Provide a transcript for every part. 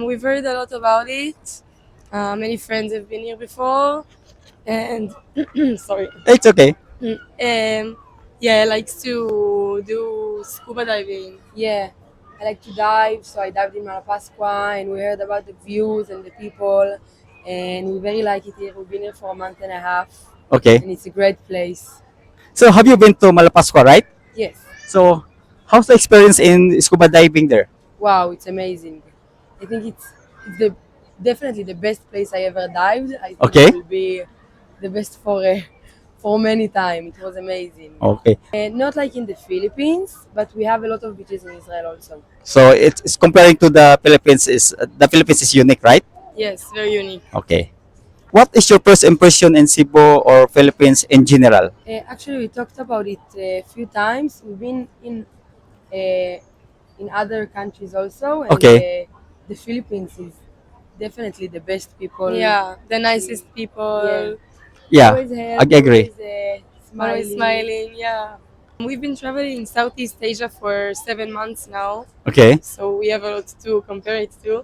We've heard a lot about it. Many friends have been here before, and sorry. It's okay. Yeah, I like to do scuba diving. Yeah, I like to dive, so I dived in Malapascua, and we heard about the views and the people, and we very like it here. We've been here for a month and a half, Okay. and it's a great place. So have you been to Malapascua, right? Yes, So how's the experience in scuba diving there? wow, it's amazing. I think it's definitely the best place I ever dived. I think Okay. it will be the best for many time. It was amazing. Okay. And not like in the Philippines, but we have a lot of beaches in Israel also. So it's comparing to the Philippines is unique, right? Yes, very unique. Okay. What is your first impression in Cebu or Philippines in general? Actually, we talked about it a few times. We've been in other countries also, and Okay. the Philippines is definitely the best people. Yeah, the nicest people. Yeah, Always help, I agree. Always smiling. Yeah. We've been traveling in Southeast Asia for 7 months now, Okay. so we have a lot to compare it to.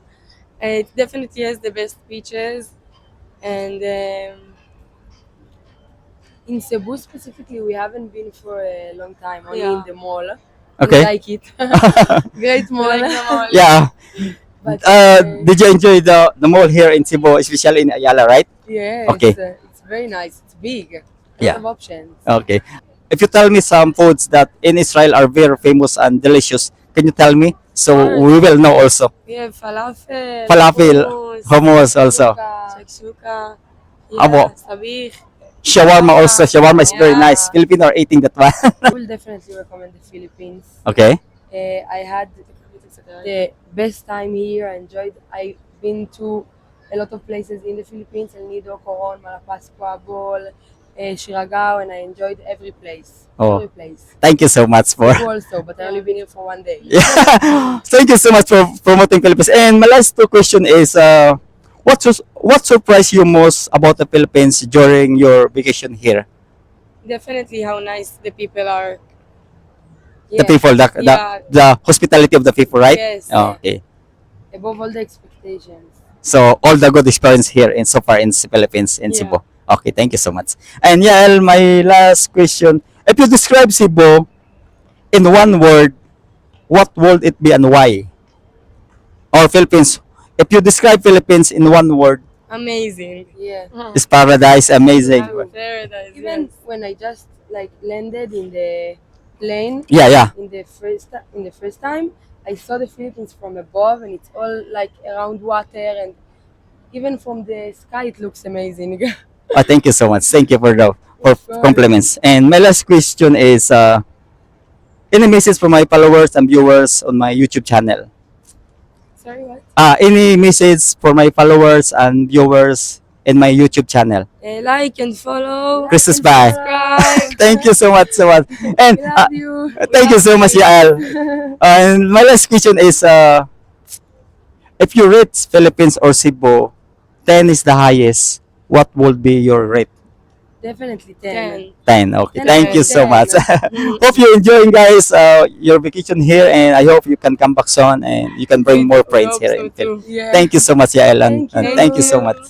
It definitely has the best beaches, and In Cebu specifically, we haven't been for a long time. Only Yeah. in the mall. Okay. We like it. Great we mall. like them all. Yeah. But Did you enjoy the mall here in Cebu, especially in Ayala, right? yeah, Okay. it's very nice. It's big. Yeah. Lots of options. Okay. If you tell me some foods that in Israel are very famous and delicious, can you tell me? So Sure. we will know also. We have falafel, Falafel, hummus also. shakshuka, Abo. sabich. Shawarma also. Shawarma is very Yeah. nice. Filipino are eating that one. I will definitely recommend the Philippines. Okay. I had the best time here. I enjoyed. I've been to a lot of places in the Philippines: El Nido, Coron, Malapascua, Bol, Shiragao, and I enjoyed every place. Oh. Every place. Thank you so much for. Cebu also, but I only been here for 1 day. Yeah. Thank you so much for promoting Philippines. And my last two question is, what surprised you most about the Philippines during your vacation here? Definitely how nice the people are. The people, Yeah. the hospitality of the people, right? Yes. Oh, okay. Above all the expectations. So all the good experience here in so far in the Philippines in Yeah. Cebu. Okay, thank you so much. And yeah, my last question: if you describe Cebu in one word, what would it be and why? Or Philippines? If you describe Philippines in one word, Amazing. Yeah. it's paradise, amazing. Paradise. Even when I just like landed in the plane Yeah, yeah. in the first time, I saw the Philippines from above, and it's all like around water, and even from the sky it looks amazing. Oh, thank you so much. Thank you for the for Of course. compliments. And my last question is, any message for my followers and viewers on my YouTube channel? Sorry, what? Any message for my followers and viewers in my YouTube channel? Like and follow. Christmas bye. Subscribe. Thank you so much, so much. And We love you. thank you so much, Yael. And my last question is, if you rate Philippines or Cebu, 10 is the highest. What would be your rate? Definitely 10. 10. 10. Okay. 10 Thank out you of so 10. much. Hope you enjoying, guys, your vacation here, and I hope you can come back soon and you can bring more friends Hope here so in too. Philippines. Yeah. Thank you so much, Yael, and Thank you. thank you so much.